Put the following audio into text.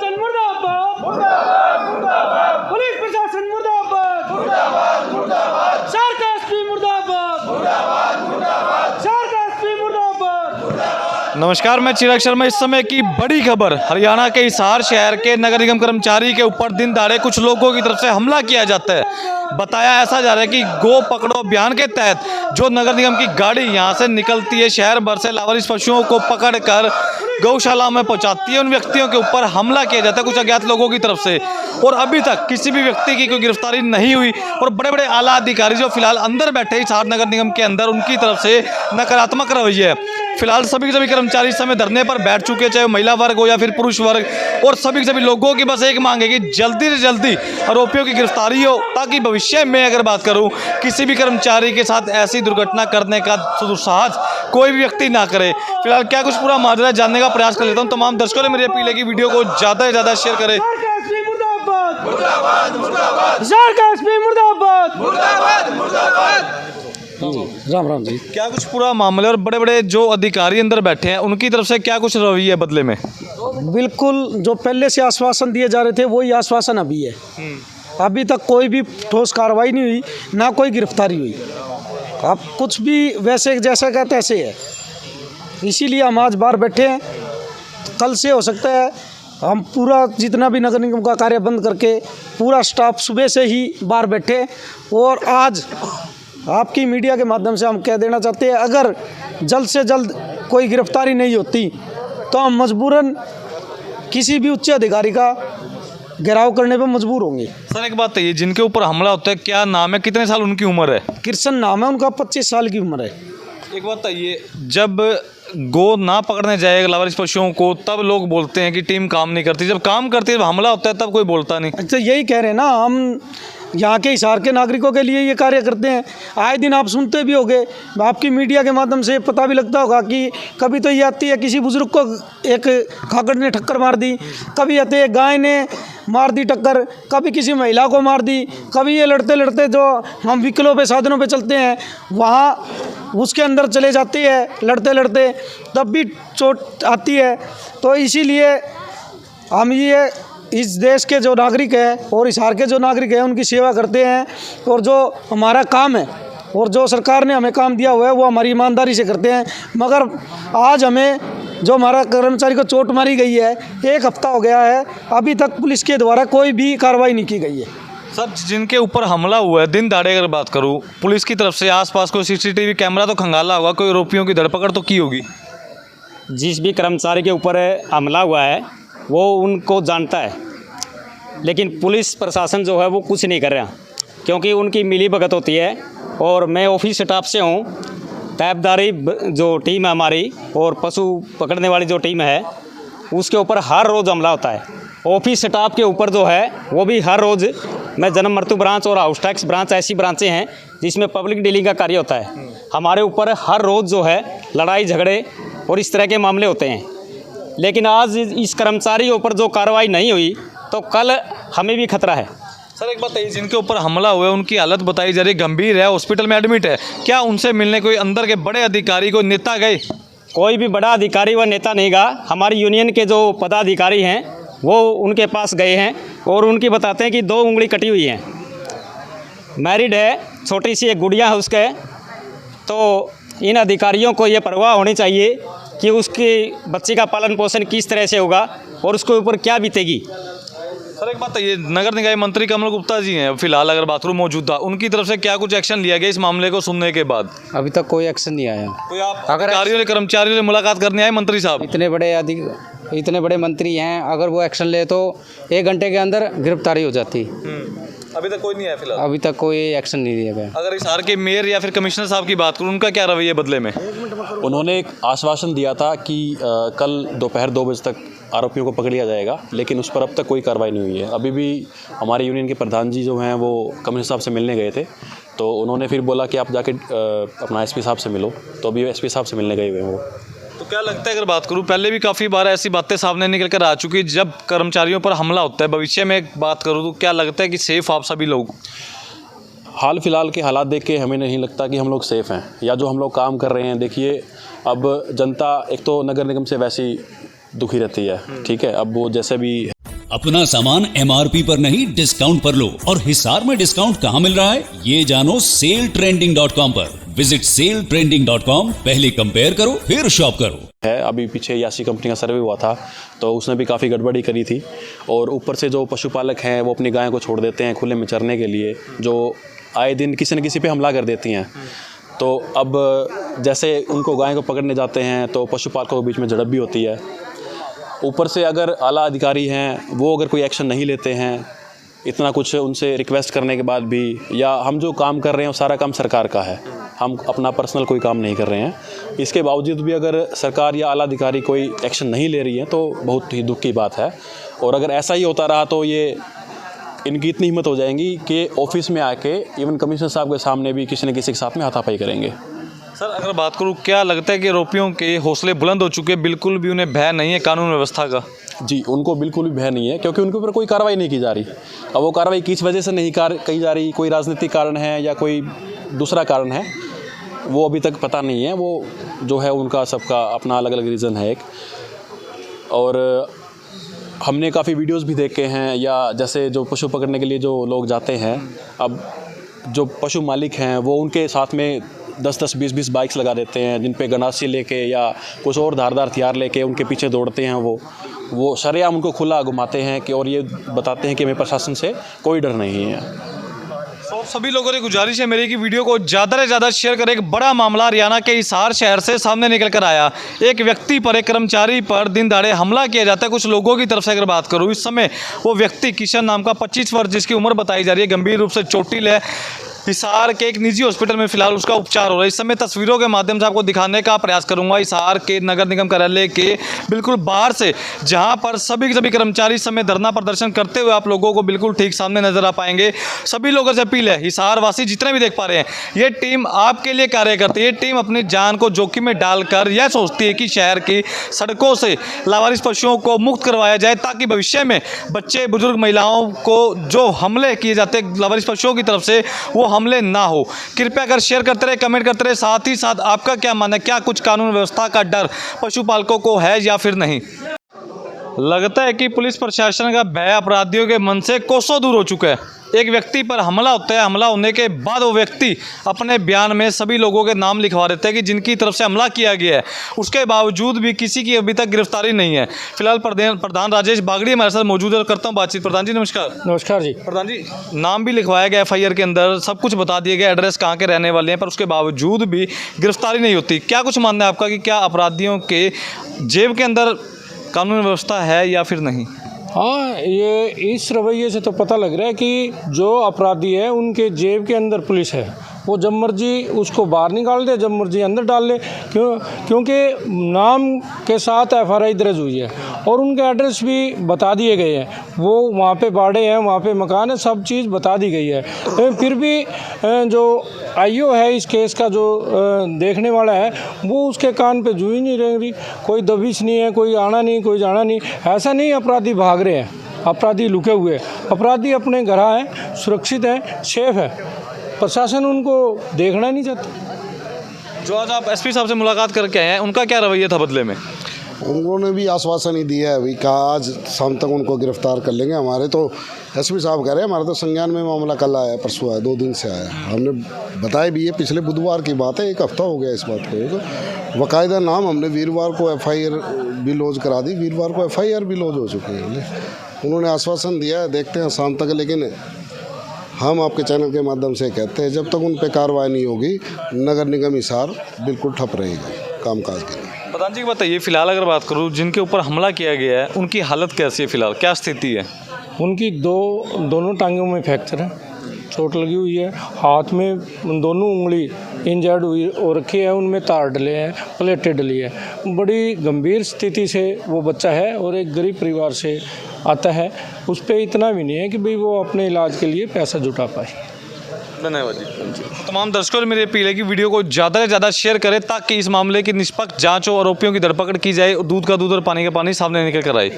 प्रशासन मुर्दाबाद, मुर्दाबाद, मुर्दाबाद। पुलिस प्रशासन मुर्दाबाद, मुर्दाबाद, मुर्दाबाद। शहर का एसपी मुर्दाबाद, मुर्दाबाद, मुर्दाबाद। शहर का एसपी मुर्दाबाद, मुर्दाबाद। नमस्कार, मैं चिराग शर्मा। इस समय की बड़ी खबर, हरियाणा के हिसार शहर के नगर निगम कर्मचारी के ऊपर दिन दहाड़े कुछ लोगों की तरफ से हमला किया जाता है। बताया ऐसा जा रहा है कि गो पकड़ो अभियान के तहत जो नगर निगम की गाड़ी यहां से निकलती है, शहर भर से लावारिस पशुओं को पकड़कर गौशाला में पहुंचाती है, उन व्यक्तियों के ऊपर हमला किया जाता है कुछ अज्ञात लोगों की तरफ से। और अभी तक किसी भी व्यक्ति की कोई गिरफ्तारी नहीं हुई। और बड़े बड़े आला अधिकारी जो फिलहाल अंदर बैठे हिसार नगर निगम के अंदर, उनकी तरफ से नकारात्मक रवैया है। फिलहाल सभी के सभी कर्मचारी इस समय धरने पर बैठ चुके, चाहे महिला वर्ग हो या फिर पुरुष वर्ग। और सभी के सभी लोगों की बस एक मांग है कि जल्दी से जल्दी आरोपियों की गिरफ्तारी हो, ताकि भविष्य में अगर बात करूं किसी भी कर्मचारी के साथ ऐसी दुर्घटना करने का दुस्साहस कोई भी व्यक्ति ना करे। फिलहाल क्या कुछ पूरा माजरा जानने का प्रयास कर लेता हूं। तमाम दर्शकों ने मेरी अपील है कि वीडियो को ज़्यादा से ज़्यादा शेयर करें। मुर्दाबाद, मुर्दाबाद। शहर का एसपी मुर्दाबाद, मुर्दाबाद, मुर्दाबाद। राम राम जी। क्या कुछ पूरा मामला और बड़े बड़े जो अधिकारी अंदर बैठे हैं उनकी तरफ से क्या कुछ रवैया बदले में? बिल्कुल, जो पहले से आश्वासन दिए जा रहे थे वही आश्वासन अभी है। अभी तक कोई भी ठोस कार्रवाई नहीं हुई, ना कोई गिरफ्तारी हुई। अब कुछ भी वैसे जैसे का तैसे है, इसीलिए हम आज बाहर बैठे हैं। कल से हो सकता है हम पूरा जितना भी नगर निगम का कार्य बंद करके पूरा स्टाफ सुबह से ही बाहर बैठे। और आज आपकी मीडिया के माध्यम से हम कह देना चाहते हैं, अगर जल्द से जल्द कोई गिरफ्तारी नहीं होती तो हम मजबूरन किसी भी उच्च अधिकारी का घेराव करने पर मजबूर होंगे। सर एक बात है, जिनके ऊपर हमला होता है क्या नाम है, कितने साल उनकी उम्र है? कृष्ण नाम है उनका, 25 साल की उम्र है। एक बात है, जब गो ना पकड़ने जाएगा लावारिस पशुओं को तब लोग बोलते हैं कि टीम काम नहीं करती, जब काम करती है, जब हमला होता है तब कोई बोलता नहीं। अच्छा, यही कह रहे हैं ना, हम यहाँ के हिसार के नागरिकों के लिए ये कार्य करते हैं। आए दिन आप सुनते भी होंगे, आपकी मीडिया के माध्यम से पता भी लगता होगा कि कभी तो ये आती है किसी बुजुर्ग को एक खाकड़ ने ठक्कर मार दी, कभी आते हैं गाय ने मार दी टक्कर, कभी किसी महिला को मार दी, कभी ये लड़ते लड़ते जो हम व्हीकलों पे साधनों पे चलते हैं वहाँ उसके अंदर चले जाते हैं लड़ते लड़ते, तब भी चोट आती है। तो इसीलिए हम ये इस देश के जो नागरिक हैं और हिसार के जो नागरिक हैं उनकी सेवा करते हैं। और जो हमारा काम है और जो सरकार ने हमें काम दिया हुआ है वो हमारी ईमानदारी से करते हैं। मगर आज हमें जो हमारा कर्मचारी को चोट मारी गई है, 1 हफ्ता हो गया है, अभी तक पुलिस के द्वारा कोई भी कार्रवाई नहीं की गई है। सर जिनके ऊपर हमला हुआ है दिन दहाड़े अगर बात करूँ, पुलिस की तरफ से आसपास कोई सीसीटीवी कैमरा तो खंगाला होगा, कोई आरोपियों की धरपकड़ तो की होगी? जिस भी कर्मचारी के ऊपर हमला हुआ है वो उनको जानता है, लेकिन पुलिस प्रशासन जो है वो कुछ नहीं कर रहा, क्योंकि उनकी मिली भगत होती है। और मैं ऑफिस स्टाफ से हूँ, तैबदारी जो टीम है हमारी और पशु पकड़ने वाली जो टीम है उसके ऊपर हर रोज़ हमला होता है। ऑफिस स्टाफ के ऊपर जो है वो भी हर रोज़, मैं जन्म मृत्यु ब्रांच और हाउस टैक्स ब्रांच ऐसी ब्रांचें हैं जिसमें पब्लिक डीलिंग का कार्य होता है। हमारे ऊपर हर रोज़ जो है लड़ाई झगड़े और इस तरह के मामले होते हैं। लेकिन आज इस कर्मचारी के ऊपर जो कार्रवाई नहीं हुई तो कल हमें भी खतरा है। सर एक बात है, जिनके ऊपर हमला हुआ है उनकी हालत बताई जा रही है गंभीर है, हॉस्पिटल में एडमिट है, क्या उनसे मिलने कोई अंदर के बड़े अधिकारी को नेता गए? कोई भी बड़ा अधिकारी व नेता नहीं गया। हमारी यूनियन के जो पदाधिकारी हैं वो उनके पास गए हैं और उनकी बताते हैं कि 2 उंगली कटी हुई हैं, मैरिड है, छोटी सी एक गुड़िया है उसके। तो इन अधिकारियों को ये परवाह होनी चाहिए कि उसके बच्चे का पालन पोषण किस तरह से होगा और उसके ऊपर क्या बीतेगी। सर एक बात है, ये नगर निगम मंत्री कमल गुप्ता जी हैं फिलहाल अगर बात करूँ मौजूदा, उनकी तरफ से क्या कुछ एक्शन लिया गया इस मामले को सुनने के बाद? अभी तक कोई एक्शन नहीं आया। कोई आप अधिकारियों ने कर्मचारियों से मुलाकात करने आए मंत्री साहब? इतने बड़े मंत्री हैं, अगर वो एक्शन ले तो 1 घंटे के अंदर गिरफ्तारी हो जाती। अभी तक कोई नहीं आया फिलहाल? अभी तक कोई एक्शन नहीं दिया गया। अगर हिसार के मेयर या फिर कमिश्नर साहब की बात करूँ, उनका क्या रवैया बदले में? उन्होंने एक आश्वासन दिया था कि कल दोपहर 2 बजे तक आरोपियों को पकड़ लिया जाएगा, लेकिन उस पर अब तक कोई कार्रवाई नहीं हुई है। अभी भी हमारे यूनियन के प्रधान जी जो हैं वो कमिश्नर साहब से मिलने गए थे, तो उन्होंने फिर बोला कि आप जाके अपना एसपी साहब से मिलो, तो अभी एसपी साहब से मिलने गए हुए हैं वो। तो क्या लगता है, अगर बात करूँ पहले भी काफ़ी बार ऐसी बातें सामने निकल कर आ चुकी, जब कर्मचारियों पर हमला होता है, भविष्य में बात करूँ तो क्या लगता है कि सेफ आप सभी लोग? हाल फिलहाल के हालात देख के हमें नहीं लगता कि हम लोग सेफ़ हैं या जो हम लोग काम कर रहे हैं। देखिए, अब जनता एक तो नगर निगम से वैसी दुखी रहती है, ठीक है, अब वो जैसे भी अपना सामान MRP पर नहीं डिस्काउंट पर लो। और हिसार में डिस्काउंट कहाँ मिल रहा है ये जानो सेलट्रेंडिंग.com पर। विजिट सेलट्रेंडिंग.com, पहले कंपेयर करो फिर शॉप करो। है अभी पीछे यासी कंपनी का सर्वे हुआ था तो उसने भी काफ़ी गड़बड़ी करी थी और ऊपर से जो पशुपालक हैं वो अपनी गायों को छोड़ देते हैं खुले में चरने के लिए, जो आए दिन किसी न किसी पे हमला कर देती हैं। तो अब जैसे उनको गाय को पकड़ने जाते हैं तो पशुपालकों के बीच में झड़प भी होती है। ऊपर से अगर आला अधिकारी हैं वो अगर कोई एक्शन नहीं लेते हैं, इतना कुछ उनसे रिक्वेस्ट करने के बाद भी, या हम जो काम कर रहे हैं वो सारा काम सरकार का है, हम अपना पर्सनल कोई काम नहीं कर रहे हैं, इसके बावजूद भी अगर सरकार या आला अधिकारी कोई एक्शन नहीं ले रही है तो बहुत ही दुख की बात है। और अगर ऐसा ही होता रहा तो ये इनकी इतनी हिम्मत हो जाएंगी कि ऑफिस में आके इवन कमिश्नर साहब के सामने भी किसी न किसी के साथ में हाथापाई करेंगे। सर अगर बात करूँ, क्या लगता है कि आरोपियों के हौसले बुलंद हो चुके, बिल्कुल भी उन्हें भय नहीं है कानून व्यवस्था का? जी, उनको बिल्कुल भी भय नहीं है क्योंकि उनके ऊपर कोई कार्रवाई नहीं की जा रही। अब वो कार्रवाई किस वजह से नहीं की जा रही, कोई राजनीतिक कारण है या कोई दूसरा कारण है, वो अभी तक पता नहीं है। वो जो है उनका सबका अपना अलग अलग रीज़न है एक। और हमने काफ़ी वीडियोस भी देखे हैं, या जैसे जो पशु पकड़ने के लिए जो लोग जाते हैं, अब जो पशु मालिक हैं वो उनके साथ में 10-10, 20-20 बाइक्स लगा देते हैं जिन पे गंडासी लेके या कुछ और धारदार हथियार लेके उनके पीछे दौड़ते हैं। वो शरेआम उनको खुला घुमाते हैं कि, और ये बताते हैं कि हमें प्रशासन से कोई डर नहीं है। तो सभी लोगों की गुजारिश है मेरी कि वीडियो को ज़्यादा से ज़्यादा शेयर करें। एक बड़ा मामला हरियाणा के हिसार शहर से सामने निकल कर आया। एक व्यक्ति पर, एक कर्मचारी पर दिन दहाड़े हमला किया जाता है कुछ लोगों की तरफ से। अगर बात करूँ, इस समय वो व्यक्ति किशन नाम का 25 वर्ष जिसकी उम्र बताई जा रही है, गंभीर रूप से चोटिल है। हिसार के एक निजी हॉस्पिटल में फिलहाल उसका उपचार हो रहा है। इस समय तस्वीरों के माध्यम से आपको दिखाने का प्रयास करूंगा हिसार के नगर निगम कार्यालय के बिल्कुल बाहर से, जहां पर सभी कर्मचारी इस समय धरना प्रदर्शन करते हुए आप लोगों को बिल्कुल ठीक सामने नजर आ पाएंगे। सभी लोगों से अपील है, हिसार वासी जितने भी देख पा रहे हैं, ये टीम आपके लिए कार्य करती है। ये टीम अपनी जान को जोखिम में डालकर यह सोचती है कि शहर की सड़कों से लावारिस पशुओं को मुक्त करवाया जाए, ताकि भविष्य में बच्चे, बुजुर्ग, महिलाओं को जो हमले किए जाते हैं लावारिस पशुओं की तरफ से, वो हमले ना हो। कृपया कर शेयर करते रहे, कमेंट करते रहे। साथ ही साथ आपका क्या मानना है, क्या कुछ कानून व्यवस्था का डर पशुपालकों को है या फिर नहीं? लगता है कि पुलिस प्रशासन का भय अपराधियों के मन से कोसों दूर हो चुका है। एक व्यक्ति पर हमला होता है, हमला होने के बाद वो व्यक्ति अपने बयान में सभी लोगों के नाम लिखवा देते हैं कि जिनकी तरफ से हमला किया गया है। उसके बावजूद भी किसी की अभी तक गिरफ्तारी नहीं है। फिलहाल प्रधान राजेश बागड़ी हमारे साथ मौजूद है, करता हूँ बातचीत। प्रधान जी नमस्कार। नमस्कार जी। प्रधान जी, नाम भी लिखवाया गया FIR के अंदर, सब कुछ बता दिया गया, एड्रेस कहाँ के रहने वाले हैं, पर उसके बावजूद भी गिरफ्तारी नहीं होती। क्या कुछ मानना है आपका कि क्या अपराधियों के जेब के अंदर कानून व्यवस्था है या फिर नहीं? हाँ, ये इस रवैये से तो पता लग रहा है कि जो अपराधी है उनके जेब के अंदर पुलिस है। वो जब मर्जी उसको बाहर निकाल दे, जब मर्जी अंदर डाल ले, क्योंकि नाम के साथ FIR दर्ज हुई है और उनके एड्रेस भी बता दिए गए हैं। वो वहाँ पे बाड़े हैं, वहाँ पे मकान है, सब चीज़ बता दी गई है। फिर भी जो IO है इस केस का, जो देखने वाला है, वो उसके कान पे जू ही नहीं रह रही। कोई दबिश नहीं है, कोई आना नहीं, कोई जाना नहीं। ऐसा नहीं अपराधी भाग रहे हैं, अपराधी लुके हुए, अपराधी अपने घर हैं, सुरक्षित हैं, सेफ है। प्रशासन उनको देखना नहीं चाहता। जो आज आप SP साहब से मुलाकात करके आए हैं, उनका क्या रवैया था बदले में? उन्होंने भी आश्वासन ही दिया है, अभी कहा आज शाम तक उनको गिरफ्तार कर लेंगे। हमारे तो SP साहब कह रहे हैं, हमारे तो संज्ञान में मामला कल आया, परसों आया, 2 दिन से आया। हमने बताया भी, ये पिछले बुधवार की बात है, 1 हफ्ता हो गया इस बात को। तो बाकायदा नाम हमने वीरवार को FIR भी लॉन्च करा दी, वीरवार को FIR भी लॉन्च हो चुकी है। उन्होंने आश्वासन दिया है, देखते हैं शाम तक। लेकिन हम आपके चैनल के माध्यम से कहते हैं, जब तक उन पर कार्रवाई नहीं होगी, नगर निगम हिसार बिल्कुल ठप रहेगा कामकाज के लिए। प्रधान जी बताइए, फिलहाल अगर बात करूँ, जिनके ऊपर हमला किया गया है उनकी हालत कैसी है, फिलहाल क्या स्थिति है? उनकी दोनों टांगों में फ्रैक्चर है, चोट लगी हुई है। हाथ में दोनों उंगली इंजर्ड हुई हो रखी है, उनमें तार डले हैं, प्लेटें डली है। बड़ी गंभीर स्थिति से वो बच्चा है और एक गरीब परिवार से आता है। उस पर इतना भी नहीं है कि भाई वो अपने इलाज के लिए पैसा जुटा पाए। धन्यवाद जी। तमाम दर्शकों से मेरी अपील है कि वीडियो को ज़्यादा से ज़्यादा शेयर करें, ताकि इस मामले की निष्पक्ष जांच हो, आरोपियों की धरपकड़ की जाए, दूध का दूध और पानी का पानी सामने निकल कर आए।